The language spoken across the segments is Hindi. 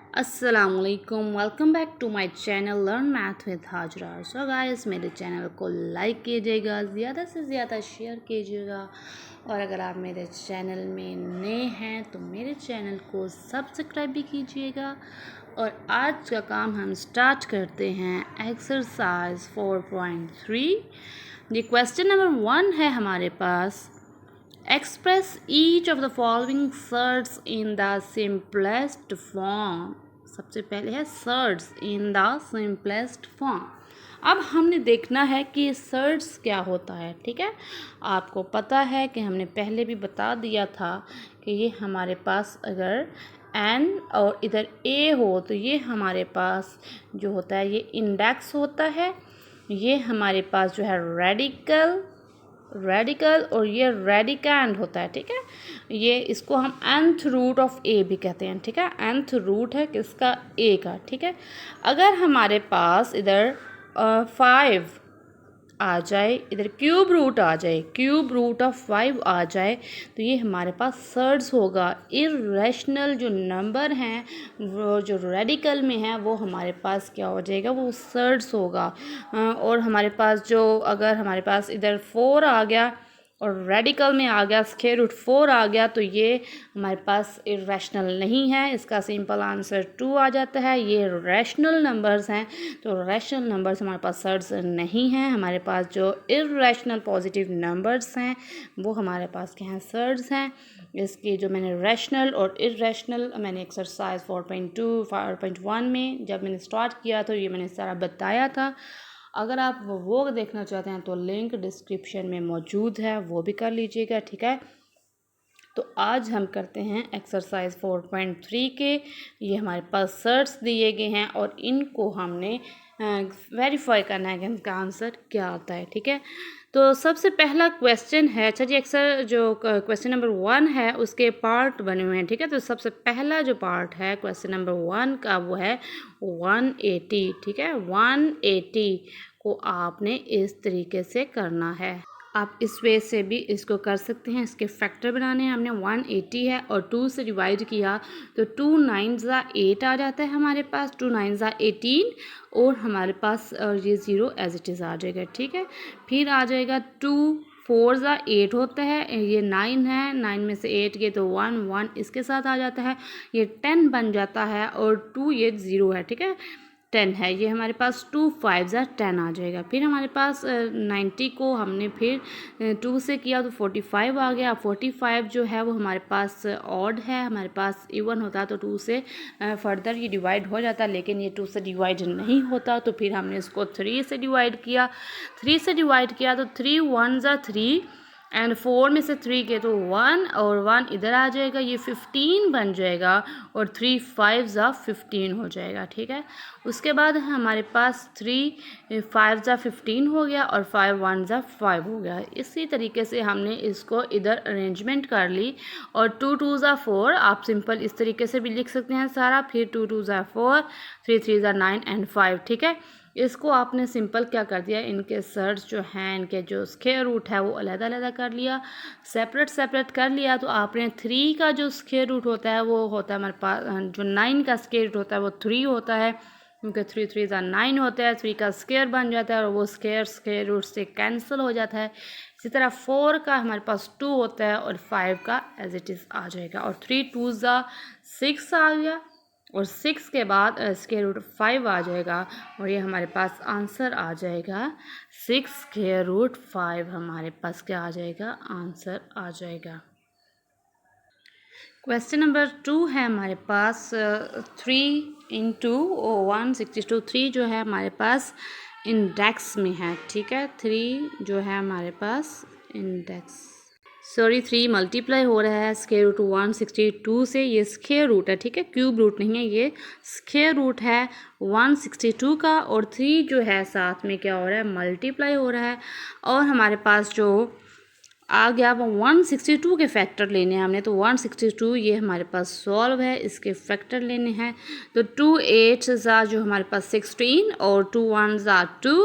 अस्सलामुअलैकुम, welcome back to my channel learn math with Hajra. So guys, मेरे चैनल को लाइक कीजिएगा, ज़्यादा से ज़्यादा शेयर कीजिएगा और अगर आप मेरे चैनल में नए हैं तो मेरे चैनल को सब्सक्राइब भी कीजिएगा। और आज का काम हम स्टार्ट करते हैं एक्सरसाइज 4.3। ये क्वेश्चन नंबर 1 है हमारे पास। Express each of the following surds in the simplest form। सबसे पहले है surds in the simplest form. अब हमने देखना है कि सर्ड्स क्या होता है। ठीक है, आपको पता है कि हमने पहले भी बता दिया था कि ये हमारे पास अगर एन और इधर ए हो तो ये हमारे पास जो होता है ये इंडेक्स होता है, ये हमारे पास जो है रेडिकल और ये रेडिकैंड होता है। ठीक है, ये इसको हम nth रूट ऑफ ए भी कहते हैं। ठीक है, nth रूट है किसका, ए का। ठीक है, अगर हमारे पास इधर 5 आ जाए, इधर क्यूब रूट आ जाए, क्यूब रूट ऑफ 5 आ जाए तो ये हमारे पास सर्ड्स होगा। इर्रेशनल जो नंबर हैं वो जो रेडिकल में है वो हमारे पास क्या हो जाएगा, वो सर्ड्स होगा। और हमारे पास जो अगर हमारे पास इधर 4 आ गया और रेडिकल में आ गया स्क्वायर रूट 4 आ गया तो ये हमारे पास इर्रेशनल नहीं है। इसका सिंपल आंसर 2 आ जाता है। ये रैशनल नंबर्स हैं तो रैशनल नंबर्स हमारे पास सर्ड्स नहीं हैं। हमारे पास जो इर्रेशनल पॉजिटिव नंबर्स हैं वो हमारे पास क्या हैं, सर्ड्स हैं। इसकी जो मैंने रैशनल और इर्रेशनल मैंने एक्सरसाइज 4.2 4.1 में जब मैंने स्टार्ट किया तो ये मैंने सारा बताया था। अगर आप वो देखना चाहते हैं तो लिंक डिस्क्रिप्शन में मौजूद है, वो भी कर लीजिएगा। ठीक है, तो आज हम करते हैं एक्सरसाइज 4.3 के। ये हमारे पास सर्ट्स दिए गए हैं और इनको हमने वेरीफाई करना है कि इनका आंसर क्या आता है। ठीक है, तो सबसे पहला क्वेश्चन है, अच्छा जी, जो क्वेश्चन नंबर 1 है उसके पार्ट बने हुए हैं। ठीक है, तो सबसे पहला जो पार्ट है क्वेश्चन नंबर 1 का वो है 180। ठीक है, 180 को आपने इस तरीके से करना है। आप इस वे से भी इसको कर सकते हैं। इसके फैक्टर बनाने हैं। हमने 180 है और 2 से डिवाइड किया तो 2 9 ज़ा 8 आ जाता है हमारे पास, 2 9 ज़ा 18 और हमारे पास ये 0 एज इट इज़ आ जाएगा। ठीक है, फिर आ जाएगा 2 4 ज़ा 8 होता है, ये 9 है, 9 में से 8 गए तो 1 1 इसके साथ आ जाता है, ये 10 बन जाता है और 2 ये 0 है। ठीक है, 10 है, ये हमारे पास 2 5 ज़ा 10 आ जाएगा। फिर हमारे पास 90 को हमने फिर 2 से किया तो 45 आ गया। 45 जो है वो हमारे पास ऑड है, हमारे पास इवन होता तो 2 से फर्दर ये डिवाइड हो जाता, लेकिन ये 2 से डिवाइड नहीं होता तो फिर हमने इसको 3 से डिवाइड किया। 3 से डिवाइड किया तो 3 1 ज़ा 3 एंड 4 में से 3 के तो 1 और 1 इधर आ जाएगा, ये 15 बन जाएगा और 3 5 ज़ा 15 हो जाएगा। ठीक है, उसके बाद हमारे पास 3 5 ज़ा 15 हो गया और 5 1 ज़ा 5 हो गया। इसी तरीके से हमने इसको इधर अरेंजमेंट कर ली और 2 2 ज़ा 4 आप सिंपल इस तरीके से भी लिख सकते हैं सारा, फिर 2 2 ज़ा 4 3 3 ज़ा 9 एंड 5। ठीक है, इसको आपने सिंपल क्या कर दिया, इनके सर्ड्स जो हैं, इनके जो स्क्वायर रूट है वो अलग-अलग कर लिया, सेपरेट कर लिया। तो आपने 3 का जो स्क्वायर रूट होता है वो होता है हमारे पास, जो 9 का स्क्वायर रूट होता है वो 3 होता है, क्योंकि 3 3 ज़ा 9 होता है, 3 का स्क्वायर बन जाता है और वो स्क्वायर रूट से कैंसिल हो जाता है। इसी तरह 4 का हमारे पास 2 होता है और 5 का एज इट इज़ आ जाएगा और 3 2 ज़ा 6 आ गया और 6 के बाद स्क्वायर रूट 5 आ जाएगा और ये हमारे पास आंसर आ जाएगा 6 स्क्वायर रूट 5 हमारे पास क्या आ जाएगा, आंसर आ जाएगा। क्वेश्चन नंबर 2 है हमारे पास 3 इंटू 162। 3 जो है हमारे पास इंडेक्स में है। ठीक है, 3 जो है हमारे पास इंडेक्स 3 मल्टीप्लाई हो रहा है स्क्वायर रूट 162 से, ये स्क्वायर रूट है। ठीक है, क्यूब रूट नहीं है, ये स्क्वायर रूट है 162 का और 3 जो है साथ में क्या हो रहा है, मल्टीप्लाई हो रहा है और हमारे पास जो आ गया वो 162 के फैक्टर लेने हैं हमने, तो 162 ये हमारे पास सॉल्व है, इसके फैक्टर लेने हैं। तो 2 8 ज़ा जो हमारे पास 16 और 2 1 ज़ा 2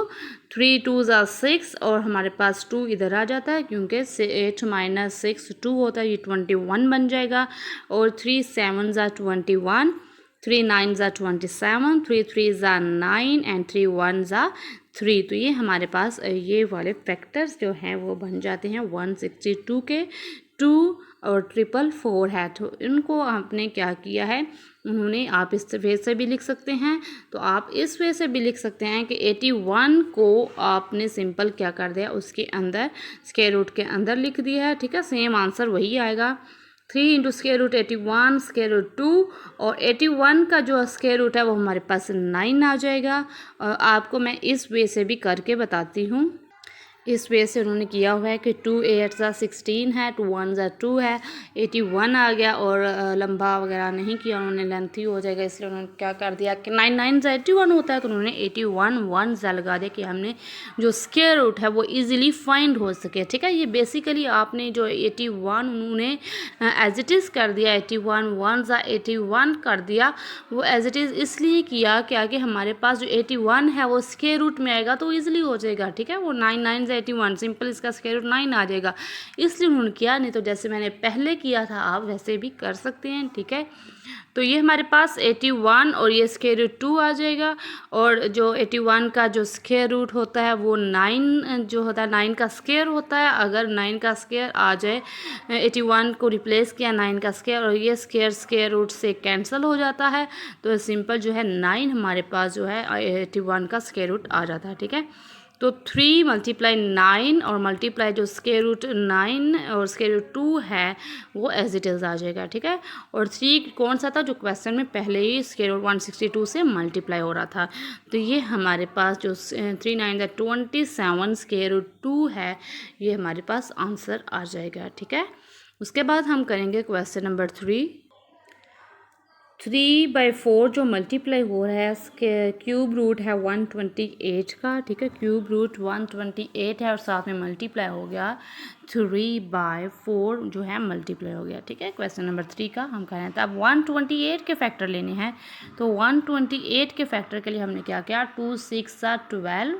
3 2 ज़ा 6 और हमारे पास 2 इधर आ जाता है क्योंकि 8 माइनस 6 2 होता है, ये 21 बन जाएगा और 3 7 ज़ा 21 3 9 ज़ा 27, 3 3 ज़ा 9 एंड 3 1 ज़ा 3। तो ये हमारे पास ये वाले फैक्टर्स जो हैं वो बन जाते हैं 162 के। 2 और 444 है, तो इनको आपने क्या किया है, उन्होंने आप इस वे से भी लिख सकते हैं, तो आप इस वे से भी लिख सकते हैं कि 81 को आपने सिंपल क्या कर दिया, उसके अंदर स्क्वायर रूट के अंदर लिख दिया है। ठीक है, सेम आंसर वही आएगा। 3 into square root 81 square root 2, और 81 का जो स्क्वायर रूट है वो हमारे पास 9 आ जाएगा। और आपको मैं इस वे से भी करके बताती हूँ। इस वे से उन्होंने किया हुआ है कि 2 8 ज़ा 16 है, 2 1 ज़ा 2 है, 81 आ गया। और लंबा वगैरह नहीं किया उन्होंने, लेंथी हो जाएगा, इसलिए उन्होंने क्या कर दिया कि 9 9 ज़ा 81 होता है, तो उन्होंने 81 1 ज़ा लगा दिया कि हमने जो स्क्वायर रूट है वो इजीली फाइंड हो सके। ठीक है, ये बेसिकली आपने जो 81 उन्होंने एज इट इज़ कर दिया, 81 1 ज़ा 81 कर दिया, वो एज इट इज़ इसलिए किया कि आगे हमारे पास जो 81 है वो स्क्वायर रूट में आएगा तो ईजिली हो जाएगा। ठीक है, वो 9 9 ज़ा 81 सिंपल, इसका स्क्वायर रूट 9 आ जाएगा, इसलिए उन्होंने किया। नहीं तो जैसे मैंने पहले किया था आप वैसे भी कर सकते हैं। ठीक है, तो ये हमारे पास 81 और ये स्क्वायर रूट 2 आ जाएगा। और जो 81 का जो स्क्वायर रूट होता है वो 9 जो होता है 9 का स्क्वायर होता है। अगर 9 का स्क्वायर आ जाए, 81 को रिप्लेस किया 9 का स्क्वायर, और ये स्क्वायर रूट से कैंसिल हो जाता है, तो सिंपल जो है 9 हमारे पास जो है 81 का स्क्वायर रूट आ जाता है। ठीक है, तो 3 मल्टीप्लाई 9 और मल्टीप्लाई जो स्क्वायर रूट 9 और स्क्वायर रूट 2 है वो एज इट इज़ आ जाएगा। ठीक है, और 3 कौन सा था जो क्वेश्चन में पहले ही स्क्वायर रूट 162 से मल्टीप्लाई हो रहा था। तो ये हमारे पास जो 3 9 ज़ा 27 स्क्वायर रूट 2 है, ये हमारे पास आंसर आ जाएगा। ठीक है, उसके बाद हम करेंगे क्वेश्चन नंबर 3। 3/4 जो मल्टीप्लाई हो रहा है, इसके क्यूब रूट है 128 का। ठीक है, क्यूब रूट 128 है और साथ में मल्टीप्लाई हो गया 3/4 जो है मल्टीप्लाई हो गया। ठीक है, क्वेश्चन नंबर 3 का हम कह रहे हैं। तो अब 128 के फैक्टर लेने हैं, तो 128 के फैक्टर के लिए हमने क्या किया, 2 6 ज़ा 12,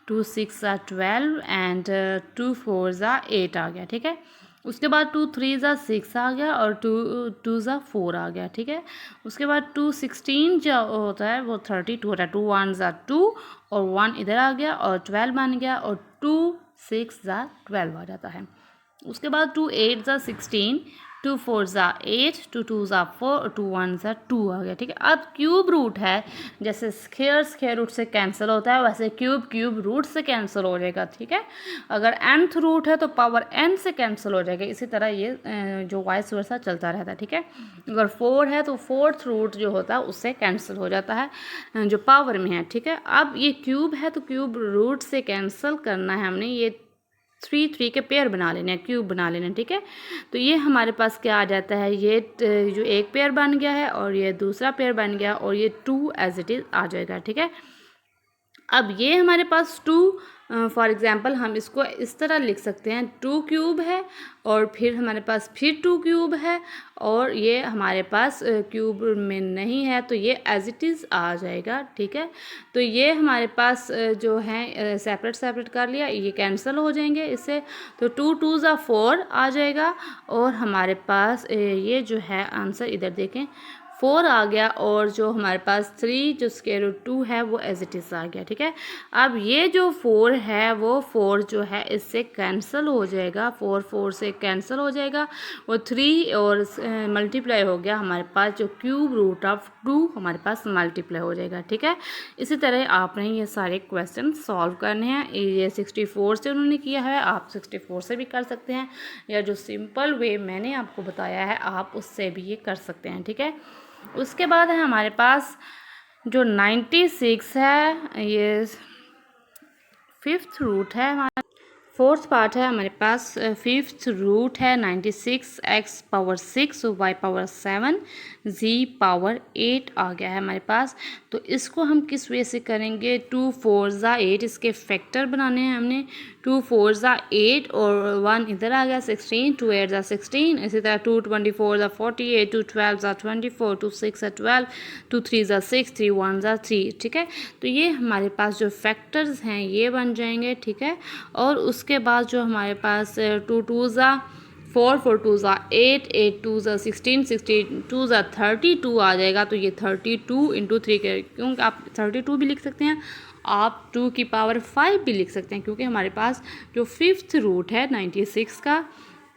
2 6 ज़ा 12 एंड 2 4 ज़ा 8 आ गया। ठीक है, उसके बाद 2 3 ज़ा 6 आ गया और 2 2 ज़ा 4 आ गया। ठीक है, उसके बाद 2 16 जो होता है वो 32 होता है, 2 1 ज़ा 2 और 1 इधर आ गया और 12 बन गया, और 2 6 ज़ा 12 आ जाता है। उसके बाद 2 8 ज़ा 16, 2 4 ज़ा 8, 2 2 ज़ा 4 और 2 1 ज़ा 2 आ गया। ठीक है, अब क्यूब रूट है, जैसे स्क्वायर रूट से कैंसिल होता है वैसे क्यूब रूट से कैंसिल हो जाएगा। ठीक है, अगर nth रूट है तो पावर n से कैंसिल हो जाएगा। इसी तरह ये जो वाइस वर्सा चलता रहता है। ठीक है, अगर 4 है तो 4th रूट जो होता है उससे कैंसिल हो जाता है जो पावर में है। ठीक है, अब ये क्यूब है तो क्यूब रूट से कैंसिल करना है हमने, ये 3 3 के पेयर बना लेने हैं, क्यूब बना लेने हैं। ठीक है, तो ये हमारे पास क्या आ जाता है, ये जो एक पेयर बन गया है और ये दूसरा पेयर बन गया और ये 2 एज इट इज़ आ जाएगा। ठीक है, अब ये हमारे पास 2 फॉर एग्ज़ाम्पल हम इसको इस तरह लिख सकते हैं, 2 क्यूब है और फिर हमारे पास फिर 2 क्यूब है, और ये हमारे पास क्यूब में नहीं है तो ये एज इट इज़ आ जाएगा। ठीक है, तो ये हमारे पास जो है सेपरेट कर लिया, ये कैंसिल हो जाएंगे इससे, तो 2 2 ज़ा 4 आ जाएगा, और हमारे पास ये जो है आंसर इधर देखें 4 आ गया, और जो हमारे पास 3 जो स्क्वायर रूट 2 है वो एज इट इज़ आ गया। ठीक है, अब ये जो 4 है वो 4 जो है इससे कैंसिल हो जाएगा, 4 4 से कैंसिल हो जाएगा, और 3 और मल्टीप्लाई हो गया, हमारे पास जो क्यूब रूट ऑफ 2 हमारे पास मल्टीप्लाई हो जाएगा। ठीक है, इसी तरह आपने ये सारे क्वेश्चन सॉल्व करने हैं। ये 64 से उन्होंने किया है, आप 64 से भी कर सकते हैं, या जो सिंपल वे मैंने आपको बताया है आप उससे भी ये कर सकते हैं। ठीक है, उसके बाद है हमारे पास जो 96 है, ये 5th रूट है, हमारा 4th पार्ट है, हमारे पास 5th रूट है 96 x power 6 y power 7 z power 8 आ गया है हमारे पास। तो इसको हम किस वे से करेंगे, 2 4 ज़ा 8 इसके फैक्टर बनाने हैं हमने, 2 4 ज़ा 8 और 1 इधर आ गया 16, 2 8 ज़ा 16, इसी तरह 2 24 ज़ा 48, 2 12 ज़ा 24, 2 6 ज़ा 12, 2 3 ज़ा 6, 3 1 ज़ा 3। ठीक है, तो ये हमारे पास जो फैक्टर्स हैं ये बन जाएंगे। ठीक है, और उसके बाद जो हमारे पास 2 2 ज़ा 4 4 टू ज़ा 8 8 टू ज़ा 16 16 टू ज़ा 32 आ जाएगा। तो ये 32 इंटू 3 के, क्योंकि आप 32 भी लिख सकते हैं, आप 2 की पावर 5 भी लिख सकते हैं, क्योंकि हमारे पास जो 5th रूट है 96 का,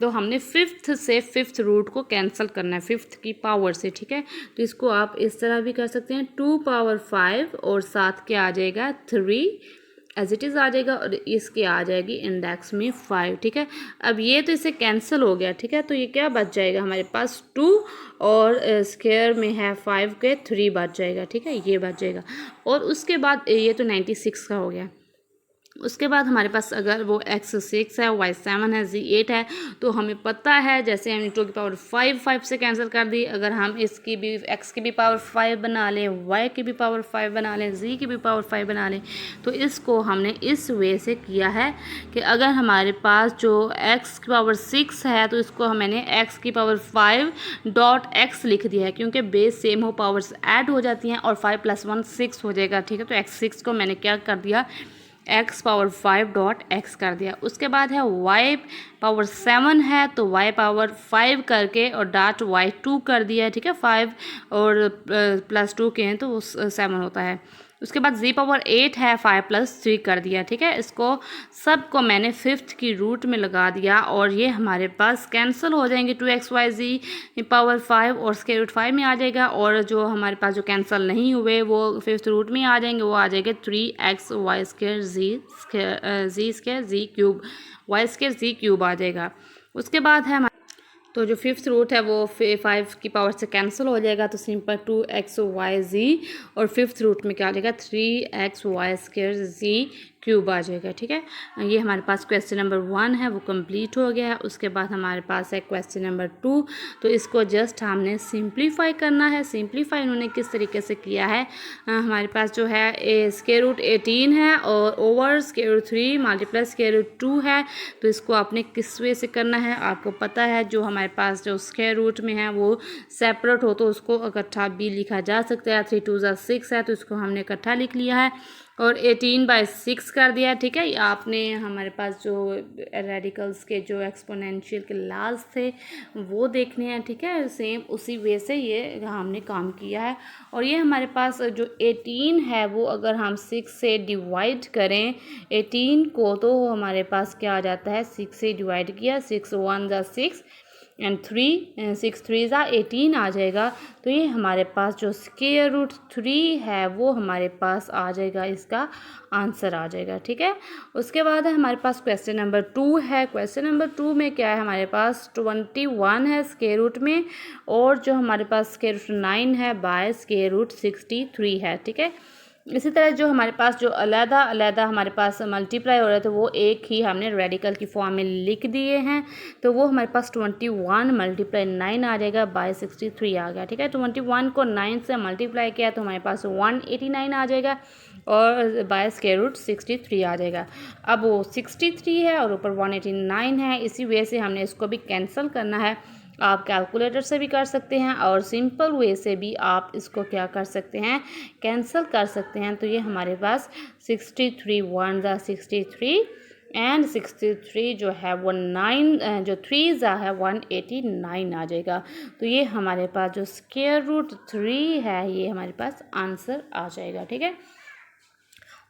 तो हमने 5th से 5th रूट को कैंसिल करना है 5th की पावर से, ठीक है। तो इसको आप इस तरह भी कर सकते हैं, 2 पावर 5 और साथ क्या आ जाएगा 3 एज इट इज़ आ जाएगा, और इसकी आ जाएगी इंडेक्स में 5, ठीक है। अब ये तो इससे कैंसिल हो गया, ठीक है। तो ये क्या बच जाएगा हमारे पास 2 और स्क्वायर में है 5 के 3 बच जाएगा, ठीक है, ये बच जाएगा। और उसके बाद ये तो 96 का हो गया। उसके बाद हमारे पास अगर वो x 6 है, y 7 है, z 8 है, तो हमें पता है जैसे हमने 2 की पावर 5 से कैंसिल कर दी, अगर हम इसकी भी x की भी पावर 5 बना लें, y की भी पावर 5 बना लें, z की भी पावर 5 बना लें, तो इसको हमने इस वे से किया है कि अगर हमारे पास जो x की पावर 6 है तो इसको मैंने x की पावर 5 डॉट x लिख दिया है, क्योंकि बेस सेम हो पावर्स ऐड हो जाती हैं और 5 + 1 6 हो जाएगा, ठीक है। तो x 6 को मैंने क्या कर दिया, x पावर 5 डॉट x कर दिया। उसके बाद है y पावर 7 है, तो y पावर 5 करके और डॉट y 2 कर दिया है, ठीक है। 5 और +2 के हैं तो वो 7 होता है। उसके बाद z पावर 8 है, 5 + 3 कर दिया, ठीक है। इसको सबको मैंने 5th की रूट में लगा दिया और ये हमारे पास कैंसिल हो जाएंगे, 2xyz पावर 5 और स्क्वायर रूट 5 में आ जाएगा, और जो हमारे पास जो कैंसिल नहीं हुए वो 5th रूट में आ जाएंगे, वो आ जाएंगे 3xy² z cube y² z cube आ जाएगा। उसके बाद है तो जो 5th रूट है वो 5 की पावर से कैंसिल हो जाएगा, तो सिंपल 2xyz और 5th रूट में क्या आ जाएगा 3xy² z क्यूब आ जाएगा, ठीक है। ये हमारे पास क्वेश्चन नंबर 1 है वो कंप्लीट हो गया है। उसके बाद हमारे पास है क्वेश्चन नंबर 2, तो इसको जस्ट हमने सिंप्लीफाई करना है। सिंप्लीफाई उन्होंने किस तरीके से किया है, हमारे पास जो है स्क्वायर रूट 18 है और over square root 3 multiply square root 2 है, तो इसको आपने किस वे से करना है आपको पता है। जो हमारे पास जो स्क्वायर रूट में है वो सेपरेट हो तो उसको इकट्ठा भी लिखा जा सकता है। 3 2 ज़ा 6 है, तो इसको हमने इकट्ठा लिख लिया है और 18/6 कर दिया, ठीक है। आपने हमारे पास जो रेडिकल्स के जो एक्सपोनेंशियल के लाज थे वो देखने हैं, ठीक है। सेम उसी वे से ये हमने काम किया है। और ये हमारे पास जो 18 है वो अगर हम 6 से डिवाइड करें 18 को, तो हमारे पास क्या आ जाता है 6 से डिवाइड किया, 6 1 ज़ा 6 एंड 6 3 ज़ा 18 आ जाएगा। तो ये हमारे पास जो स्क्वायर रूट 3 है वो हमारे पास आ जाएगा, इसका आंसर आ जाएगा, ठीक है। उसके बाद है हमारे पास क्वेश्चन नंबर 2 है। क्वेश्चन नंबर 2 में क्या है, हमारे पास 21 है स्क्वायर रूट में, और जो हमारे पास स्क्वायर रूट 9 है बाय स्क्वायर रूट 63 है, ठीक है। इसी तरह जो हमारे पास जो अलग-अलग हमारे पास मल्टीप्लाई हो रहे थे वो एक ही हमने रेडिकल की फॉर्म में लिख दिए हैं, तो वो हमारे पास 21 × 9 आ जाएगा बाय 63 आ गया, ठीक है। 21 को 9 से मल्टीप्लाई किया तो हमारे पास 189 आ जाएगा और बाय स्क्वायर रूट 63 आ जाएगा। अब वो 63 है और ऊपर 189 है, इसी वजह से हमने इसको भी कैंसिल करना है। आप कैलकुलेटर से भी कर सकते हैं और सिंपल वे से भी आप इसको क्या कर सकते हैं, कैंसिल कर सकते हैं। तो ये हमारे पास 63 1 ज़ा 63 एंड 63 जो है वो 9 जो 3 ज़ा है 189 आ जाएगा। तो ये हमारे पास जो स्क्वायर रूट 3 है ये हमारे पास आंसर आ जाएगा, ठीक है।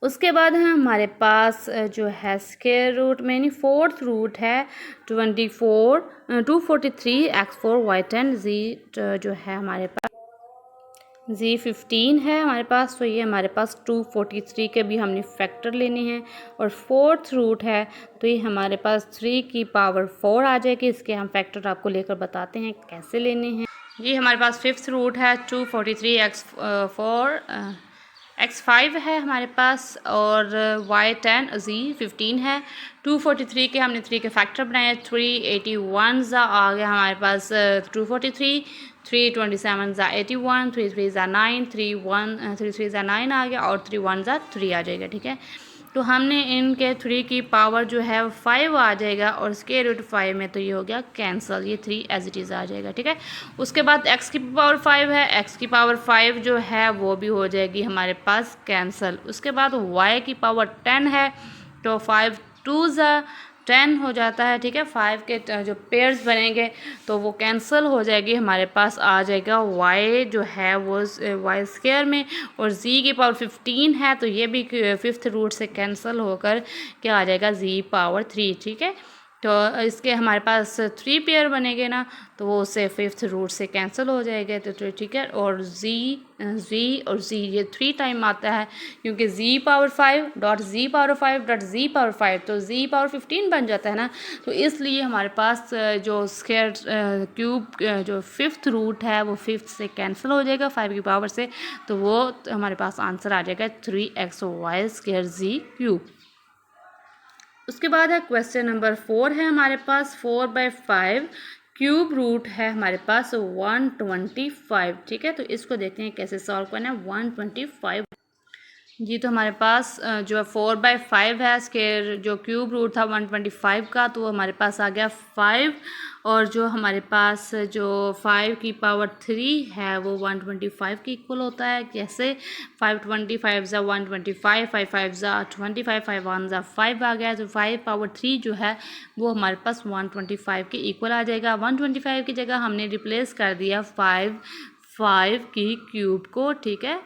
उसके बाद है हमारे पास जो है स्क्वायर रूट में यानी 4th रूट है 243 x4 y10 z जो है हमारे पास z15 है हमारे पास। तो ये हमारे पास 243 के भी हमने फैक्टर लेने हैं और 4th रूट है, तो ये हमारे पास 3 की पावर 4 आ जाएगी। इसके हम फैक्टर आपको लेकर बताते हैं कैसे लेने हैं। ये हमारे पास 5th रूट है 243 x4 x5 है हमारे पास और y10 z15 है। 243 के हमने 3 के फैक्टर बनाए, 381 ज़ा आ गया हमारे पास 243, 327 ज़ा 81, 33 ज़ा 9, 33 ज़ा 9 आ गया और 31 ज़ा 3 आ जाएगा, ठीक है। तो हमने इनके 3 की पावर जो है 5 आ जाएगा और स्क्वायर रूट 5 में तो ये हो गया कैंसल, ये 3 एज इट इज़ आ जाएगा, ठीक है। उसके बाद x की पावर 5 है, x की पावर 5 जो है वो भी हो जाएगी हमारे पास कैंसल। उसके बाद y की पावर 10 है, तो 5 2 ज़ा 10 हो जाता है, ठीक है। 5 के जो पेयर्स बनेंगे तो वो कैंसिल हो जाएगी, हमारे पास आ जाएगा y जो है वो y स्क्वायर में, और z की पावर 15 है तो ये भी 5th रूट से कैंसिल होकर क्या आ जाएगा, z पावर 3, ठीक है। तो इसके हमारे पास 3 पेयर बनेंगे ना, तो वो उससे 5th रूट से कैंसिल हो जाएगा, तो ठीक है। और z और z ये 3 टाइम आता है, क्योंकि z power 5 dot z power 5 dot z power 5 तो z पावर 15 बन जाता है ना, तो इसलिए हमारे पास जो स्क्वायर क्यूब जो 5th रूट है वो 5th से कैंसिल हो जाएगा 5 की पावर से, तो वो हमारे पास आंसर आ जाएगा 3xy स्क्वायर z क्यूब। उसके बाद है क्वेश्चन नंबर 4 है हमारे पास 4/5 क्यूब रूट है हमारे पास 125, ठीक है। तो इसको देखते हैं कैसे सॉल्व करना है। 125 जी, तो हमारे पास जो 4/5 है, स्क्वायर जो क्यूब रूट था 125 का, तो वो हमारे पास आ गया 5, और जो हमारे पास जो 5 की पावर 3 है वो 125 के इक्वल होता है। कैसे, 525 ज़ा 125, 5 ज़ा 25, 5 1 ज़ा 5 आ गया, तो 5 पावर 3 जो है वो हमारे पास 125 के इक्वल आ जाएगा। 125 की जगह हमने रिप्लेस कर दिया 5 की क्यूब को, ठीक है,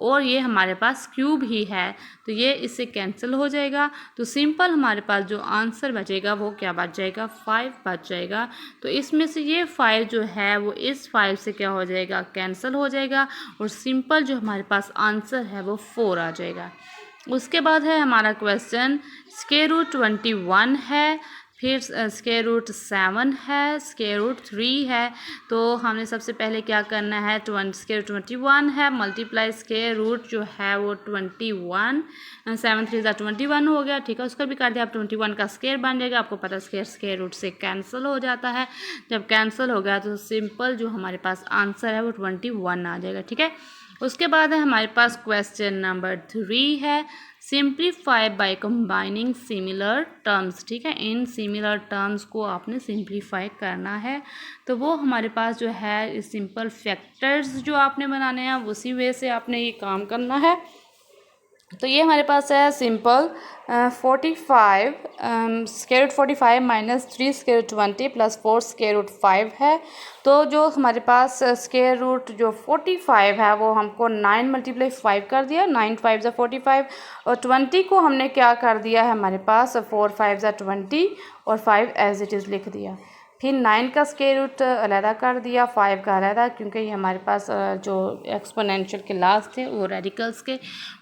और ये हमारे पास क्यूब ही है तो ये इससे कैंसिल हो जाएगा, तो सिंपल हमारे पास जो आंसर बचेगा वो क्या बच जाएगा, 5 बच जाएगा। तो इसमें से ये 5 जो है वो इस 5 से क्या हो जाएगा, कैंसिल हो जाएगा, और सिंपल जो हमारे पास आंसर है वो 4 आ जाएगा। उसके बाद है हमारा क्वेश्चन स्क्वायर रूट 21 है, फिर स्क्वायर रूट 7 है, स्क्वायर रूट 3 है। तो हमने सबसे पहले क्या करना है, स्क्वायर रूट 21 है मल्टीप्लाई स्क्वायर रूट जो है वो 21, 7 3 21 हो गया, ठीक है। उसका भी कर दिया, आप 21 का स्क्वायर बन जाएगा, आपको पता है स्क्वायर रूट से कैंसिल हो जाता है। जब कैंसिल हो गया तो सिंपल जो हमारे पास आंसर है वो 21 आ जाएगा, ठीक है। उसके बाद है हमारे पास क्वेश्चन नंबर 3 है simplify by combining similar terms, ठीक है। इन सिमिलर टर्म्स को आपने सिंप्लीफाई करना है, तो वो हमारे पास जो है सिंपल फैक्टर्स जो आपने बनाने हैं उसी वे से आपने ये काम करना है। तो ये हमारे पास है simple 45 square root 45 minus 3 square root 20 plus 4 square root 5 है। तो जो हमारे पास स्क्वायर रूट जो 45 है वो हमको 9 मल्टीप्लाई 5 कर दिया, 9 5 ज़ा 45, और 20 को हमने क्या कर दिया है हमारे पास 4 5 ज़ा 20 और 5 एज इट इज़ लिख दिया। फिर 9 का स्क्वायर रूट अलहदा कर दिया, 5 का अलहदा, क्योंकि ये हमारे पास जो एक्सपोनेंशियल के लास्ट थे वो रेडिकल्स के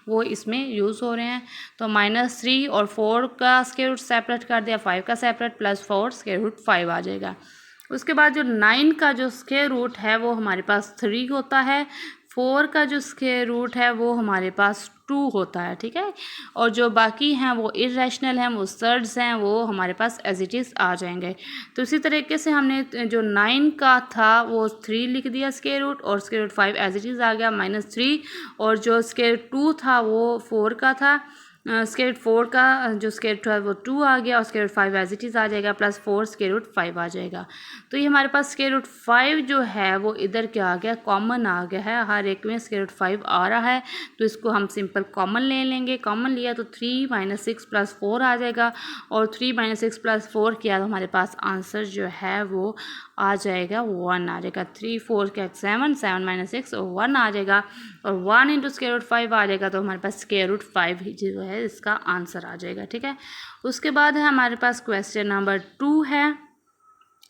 वो इसमें यूज़ हो रहे हैं। तो -3 और 4 का स्क्वायर रूट सेपरेट कर दिया, 5 का सेपरेट, प्लस 4 स्क्वायर रूट 5 आ जाएगा। उसके बाद जो 9 का जो स्क्वायर रूट है वो हमारे पास 3 होता है, 4 का जो स्क्वायर रूट है वो हमारे पास 2 होता है, ठीक है। और जो बाकी हैं वो इरेशनल हैं, वो सर्ड्स हैं, वो हमारे पास एज इट इज़ आ जाएंगे। तो इसी तरीके से हमने जो 9 का था वो 3 लिख दिया स्क्वायर रूट, और square root 5 as it is आ गया -3, और जो स्क्वायर 2 था वो 4 का था, स्क्वायर 4 का जो स्क्वायर रूट है वो 2 आ गया, और square root 5 as it is आ जाएगा, प्लस 4 स्क्वायर रूट 5 आ जाएगा। तो ये हमारे पास स्क्वायर रूट 5 जो है वो इधर क्या आ गया, कॉमन आ गया है, हर एक में स्क्वायर रूट 5 आ रहा है, तो इसको हम सिंपल कॉमन ले लेंगे। कॉमन लिया तो 3 - 6 + 4 आ जाएगा, और 3 - 6 + 4 किया तो हमारे पास आंसर जो है वो आ जाएगा 1 आ जाएगा। 3 4 क्या 7 7 - 6 1 आ जाएगा, और 1 × स्क्वायर रूट 5 आ जाएगा, तो हमारे पास स्क्वायर रूट 5 ही जो है इसका आंसर आ जाएगा, ठीक है। उसके बाद है हमारे पास क्वेश्चन नंबर 2 है,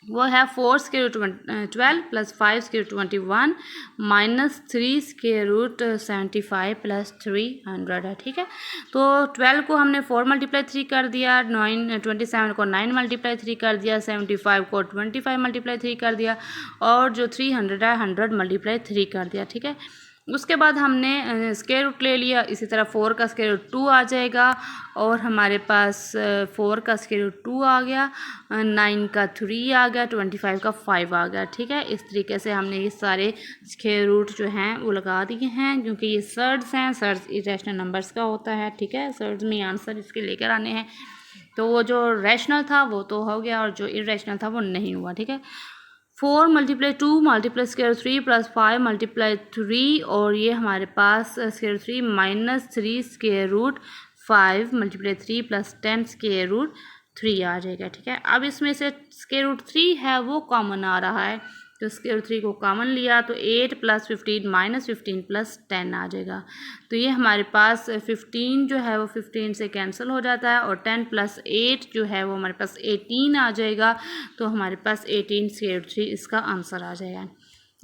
वो है 4 square root 12 plus 5 square root 21 minus 3 square root 75 plus 300 है, ठीक है। तो 12 को हमने 4 × 3 कर दिया, 27 को 9 × 3 कर दिया, 75 को 25 × 3 कर दिया, और जो 300 है 100 × 3 कर दिया, ठीक है। उसके बाद हमने स्क्वायर रूट ले लिया, इसी तरह 4 का स्क्वायर रूट 2 आ जाएगा, और हमारे पास 4 का स्क्वायर रूट 2 आ गया, 9 का 3 आ गया, 25 का 5 आ गया, ठीक है। इस तरीके से हमने ये सारे स्क्वायर रूट जो हैं वो लगा दिए हैं, क्योंकि ये सर्ड्स हैं, सर्ड्स इरेशनल नंबर्स का होता है, ठीक है। सर्ड्स में आंसर इसके लेकर आने हैं, तो वो जो रैशनल था वो तो हो गया, और जो इरेशनल था वो नहीं हुआ, ठीक है। 4 × 2 × स्क्वायर 3 प्लस 5 × 3, और ये हमारे पास square 3 - 3 square root 5 × 3 plus 10 square root 3 आ जाएगा, ठीक है। अब इसमें से स्क्वायर रूट 3 है वो कॉमन आ रहा है, तो स्क्वायर रूट 3 को कॉमन लिया तो 8 + 15 - 15 + 10 आ जाएगा। तो ये हमारे पास 15 जो है वो 15 से कैंसिल हो जाता है और 10 + 8 जो है वो हमारे पास 18 आ जाएगा। तो हमारे पास 18 स्क्वायर रूट 3 इसका आंसर आ जाएगा।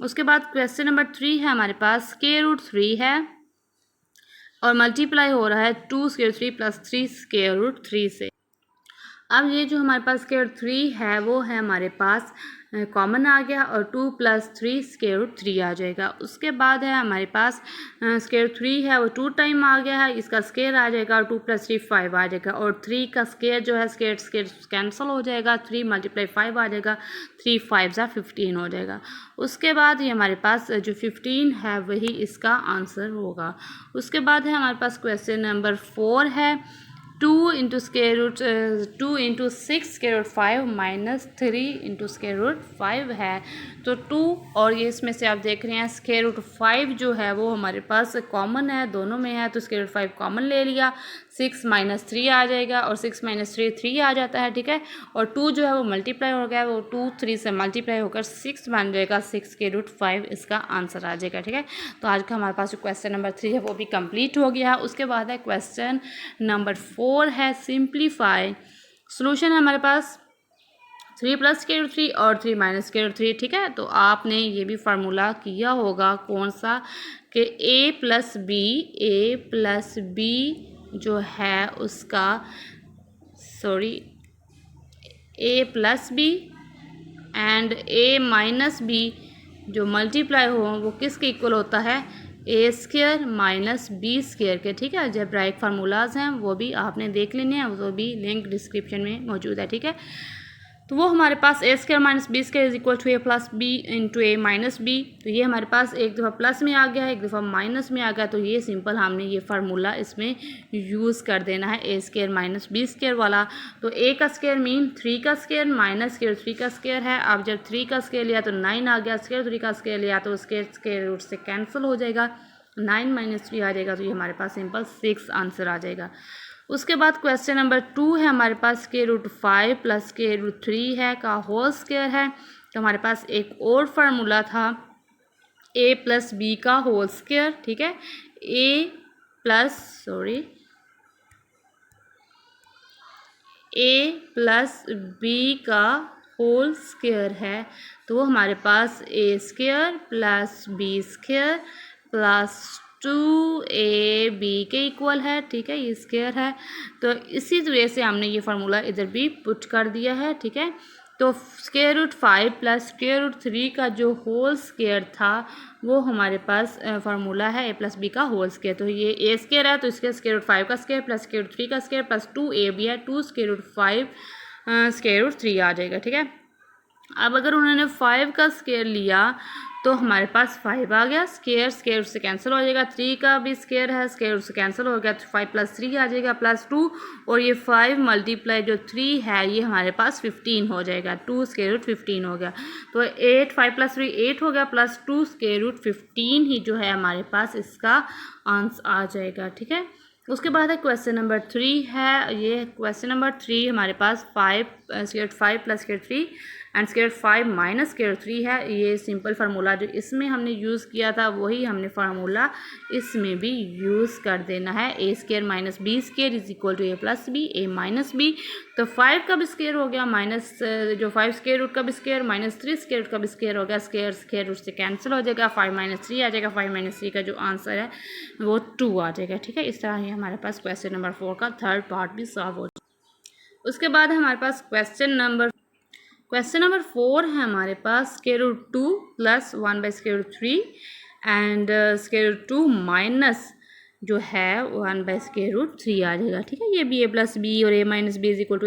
उसके बाद क्वेश्चन नंबर 3 है हमारे पास, स्क्वायर रूट 3 है और मल्टीप्लाई हो रहा है 2 स्क्वायर 3 + 3 स्क्वायर रूट 3 से। अब ये जो हमारे पास स्क्वायर 3 है वो है हमारे पास कॉमन आ गया और 2 + 3 स्क्वायर रूट 3 आ जाएगा। उसके बाद है हमारे पास स्क्वायर 3 है वो 2 टाइम आ गया है, इसका स्क्वायर आ जाएगा और 2 + 3 5 आ जाएगा और 3 का स्क्वायर जो है स्क्वायर कैंसिल हो जाएगा, 3 × 5 आ जाएगा, 3 5 = 15 हो जाएगा। उसके बाद ये हमारे पास जो 15 है वही इसका आंसर होगा। उसके बाद है हमारे पास क्वेश्चन नंबर 4 है, 2 × square root 2 × 6 square root 5 - 3 × square root 5 है। तो 2 और ये इसमें से आप देख रहे हैं स्क्वायर रूट 5 जो है वो हमारे पास कॉमन है, दोनों में है, तो स्क्वायर रूट 5 कॉमन ले लिया, 6 - 3 आ जाएगा और 6 - 3 3 आ जाता है, ठीक है। और 2 जो है वो मल्टीप्लाई हो गया, वो 2 3 से मल्टीप्लाई होकर 6 बन जाएगा, 6 स्क्वायर रूट 5 इसका आंसर आ जाएगा, ठीक है। तो आज का हमारे पास जो क्वेश्चन नंबर 3 है वो भी कंप्लीट हो गया। उसके बाद है क्वेश्चन नंबर 4 है, सिंप्लीफाई। सोल्यूशन है हमारे पास 3 + स्क्वायर रूट 3 और 3 - स्क्वायर रूट 3, ठीक है। तो आपने ये भी फार्मूला किया होगा, कौन सा, कि a + b जो है उसका a + b and a - b जो मल्टीप्लाई हो वो किसके इक्वल होता है, a² - b² के, ठीक है। जेब्राइक फार्मूलाज हैं वो भी आपने देख लेने हैं, वो भी लिंक डिस्क्रिप्शन में मौजूद है, ठीक है। तो वो हमारे पास a² - b² = a + b × a - b। तो ये हमारे पास एक दफ़ा प्लस में आ गया है, एक दफ़ा माइनस में आ गया, तो ये सिंपल हमने ये फार्मूला इसमें यूज़ कर देना है, a² - b² वाला। तो a का स्क्वायर मीन 3 का स्क्वायर - स्क्वायर 3 का स्क्वायर है। अब जब 3 का स्क्वायर लिया तो 9 आ गया, स्क्वायर 3 का स्क्वायर लिया तो उसके स्क्वायर रूट से कैंसिल हो जाएगा, 9 - 3 आ जाएगा, तो ये हमारे पास सिंपल 6 आंसर आ जाएगा। उसके बाद क्वेश्चन नंबर 2 है हमारे पास, स्क्वायर रूट 5 + स्क्वायर रूट 3 है का होल स्क्वायर है। तो हमारे पास एक और फार्मूला था a + b का होल स्क्वायर, ठीक है। a + b का होल स्क्वायर है, तो वो हमारे पास a² + b² + 2ab के इक्वल है, ठीक है, ये स्क्वायर है। तो इसी तरह से हमने ये फार्मूला इधर भी पुट कर दिया है, ठीक है। तो स्क्वायर रूट 5 + स्क्वायर रूट 3 का जो होल स्क्वायर था वो हमारे पास फार्मूला है a + b का होल स्क्वायर। तो ये a² है तो इसके स्क्वायर रूट 5 का स्क्वायर + स्क्वायर रूट 3 का स्क्वायर + 2ab है, 2 स्क्वायर रूट 5 स्क्वायर रूट 3 आ जाएगा, ठीक है। अब अगर उन्होंने 5 का स्क्वायर लिया तो हमारे पास 5 आ गया, स्क्वायर से कैंसिल हो जाएगा, 3 का भी स्क्वायर है, स्क्वायर से कैंसिल हो गया, तो 5 + 3 आ जाएगा +2 और ये 5 × जो 3 है ये हमारे पास 15 हो जाएगा, 2 स्क्वायर रूट 15 हो गया। तो 8 5 + 3 8 हो गया, +2 स्क्वायर रूट 15 ही जो है हमारे पास इसका आंसर आ जाएगा, ठीक है। उसके बाद है क्वेश्चन नंबर 3 है, ये क्वेश्चन नंबर 3 हमारे पास square root 5 + square 3 and square 5 - square 3 है। ये सिंपल फार्मूला जो इसमें हमने यूज़ किया था वही हमने फार्मूला इसमें भी यूज़ कर देना है, a² - b² = a + b a - b। तो 5 का भी स्क्वायर हो गया, माइनस जो 5 स्क्वायर रूट का भी स्क्वायर -3 स्क्वायर रूट का भी स्क्वायर हो गया, स्क्वायर रूट से कैंसिल हो जाएगा, 5 - 3 आ जाएगा, 5 - 3 का जो आंसर है वो 2 आ जाएगा, ठीक है। इस तरह ही हमारे पास क्वेश्चन नंबर 4 का थर्ड पार्ट भी सॉल्व हो जाएगा। उसके बाद हमारे पास क्वेश्चन नंबर 4 है हमारे पास, square root 2 + 1 / square root 3 and square root 2 minus जो है 1 / स्क्वायर रूट 3 आ जाएगा, ठीक है। ये भी a + b और a - b = a²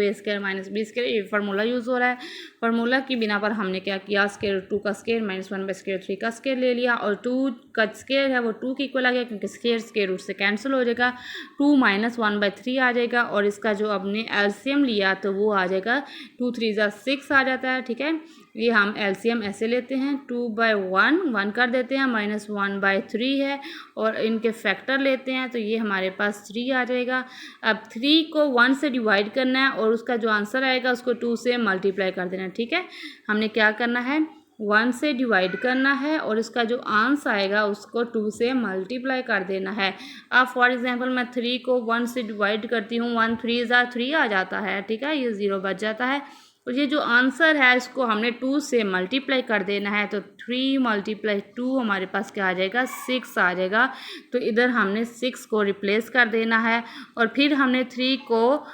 - b², ये फार्मूला यूज़ हो रहा है। फार्मूला की बिना पर हमने क्या किया, स्क्वायर रूट 2 का स्क्वायर माइनस 1 बाई स्क्वायर 3 का स्क्वायर ले लिया, और 2 का स्क्वायर है वो 2 के इक्वल आ गया, क्योंकि स्क्वायर रूट से कैंसिल हो जाएगा, 2 माइनस 1 बाई 3 आ जाएगा, और इसका जो हमने एलसीएम लिया तो वो आ जाएगा 2 3 ज़ा 6 आ जाता है। ठीक है, ये हम एलसीएम ऐसे लेते हैं, 2 बाई 1 कर देते हैं, माइनस 1 बाई 3 है, और इनके फैक्टर लेते हैं तो ये हमारे पास 3 आ जाएगा। अब 3 को 1 से डिवाइड करना है और उसका जो आंसर आएगा उसको 2 से मल्टीप्लाई कर देना है। ठीक है, हमने क्या करना है, 1 से डिवाइड करना है और इसका जो आंसर आएगा उसको 2 से मल्टीप्लाई कर देना है। अब फॉर एग्जांपल मैं 3 को 1 से डिवाइड करती हूँ, 1 3 ज़ा 3 आ जाता है। ठीक है, ये 0 बच जाता है, और ये जो आंसर है इसको हमने 2 से मल्टीप्लाई कर देना है, तो 3 मल्टीप्लाई 2 हमारे पास क्या आ जाएगा, 6 आ जाएगा। तो इधर हमने 6 को रिप्लेस कर देना है, और फिर हमने 3 को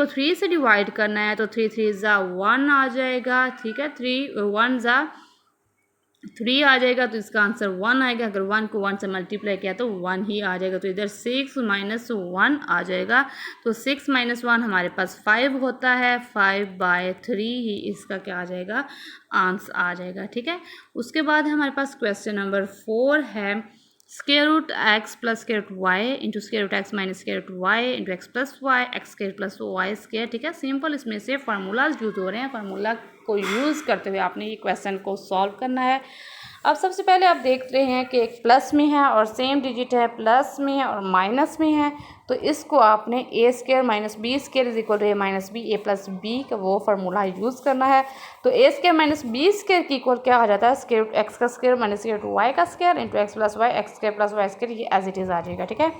3 से डिवाइड करना है, तो 3 3 ज़ा 1 आ जाएगा। ठीक है, 3 1 ज़ा 3 आ जाएगा, तो इसका आंसर 1 आएगा। अगर 1 को 1 से मल्टीप्लाई किया तो 1 ही आ जाएगा, तो इधर 6 माइनस 1 आ जाएगा। तो 6 माइनस 1 हमारे पास 5 होता है, 5 बाई 3 ही इसका क्या आ जाएगा, आंसर आ जाएगा। ठीक है, उसके बाद हमारे पास क्वेश्चन नंबर 4 है, square root x plus square root y into square root x minus square root y into x plus Y x square plus Y square. ठीक है, सिंपल इसमें से फार्मूलाज यूज हो रहे हैं, फार्मूला को यूज़ करते हुए आपने ये क्वेश्चन को सॉल्व करना है। अब सबसे पहले आप देख रहे हैं कि एक प्लस में है और सेम डिजिट है, प्लस में है और माइनस में है, तो इसको आपने A square minus B square is equal to A minus B, A plus B का वो फार्मूला यूज़ करना है। तो A square minus B square की इक्वल क्या आ जाता है, स्क्वायर रूट एक्स का square minus square root Y का square into x plus Y, x square plus Y square, ये एज इट इज़ आ जाएगा। ठीक है,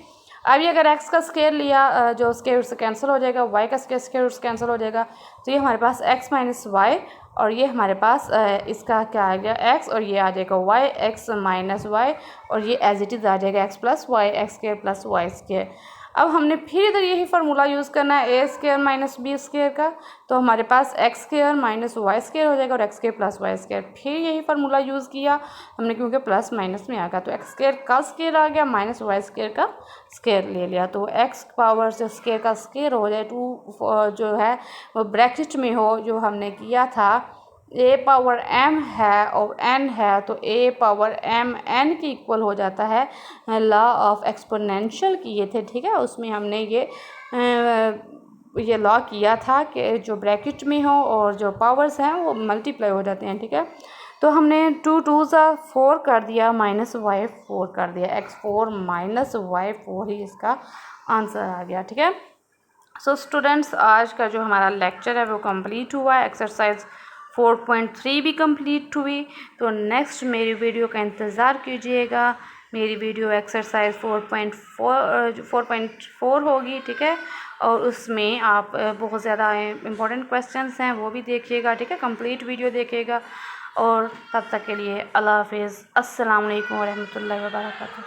अभी अगर एक्स का स्क्वायर लिया जो स्क्वायर रूट से कैंसिल हो जाएगा, वाई का स्क्वायर रूट से कैंसिल हो जाएगा, तो ये हमारे पास एक्स माइनस वाई, और ये हमारे पास इसका क्या आ गया, एक्स, और ये आ जाएगा वाई, एक्स माइनस वाई, और ये एज इट इज़ आ जाएगा X plus Y, x square plus Y square. अब हमने फिर इधर यही फार्मूला यूज़ करना है A square minus B square का, तो हमारे पास X square minus Y square हो जाएगा, और X square plus Y square. फिर यही फार्मूला यूज़ किया हमने, क्योंकि प्लस माइनस में आ गया, तो एक्स स्क्वायर का स्क्वायर आ गया माइनस वाई स्क्वायर का स्क्वायर ले लिया, तो एक्स पावर से स्क्वायर का स्क्वायर हो जाए, 2 जो है वो ब्रैकेट में हो, जो हमने किया था ए पावर एम है और एन है, तो ए पावर एम एन की इक्वल हो जाता है, लॉ ऑफ एक्सपोनेंशियल किए थे। ठीक है, उसमें हमने ये लॉ किया था कि जो ब्रैकेट में हो और जो पावर्स हैं वो मल्टीप्लाई हो जाते हैं। ठीक है, तो हमने 2 2 ज़ा 4 कर दिया, माइनस वाई 4 कर दिया, एक्स 4 माइनस वाई 4 ही इसका आंसर आ गया। ठीक है, सो स्टूडेंट्स, आज का जो हमारा लेक्चर है वो कंप्लीट हुआ है, एक्सरसाइज 4.3 भी कंप्लीट हुई। तो नेक्स्ट मेरी वीडियो का इंतज़ार कीजिएगा, मेरी वीडियो एक्सरसाइज 4.4 होगी। ठीक है, और उसमें आप बहुत ज़्यादा इम्पोर्टेंट क्वेश्चंस हैं वो भी देखिएगा। ठीक है, कंप्लीट वीडियो देखिएगा, और तब तक के लिए अल्लाह हाफिज़, अस्सलाम वालेकुम व रहमतुल्लाहि व बरकातहू।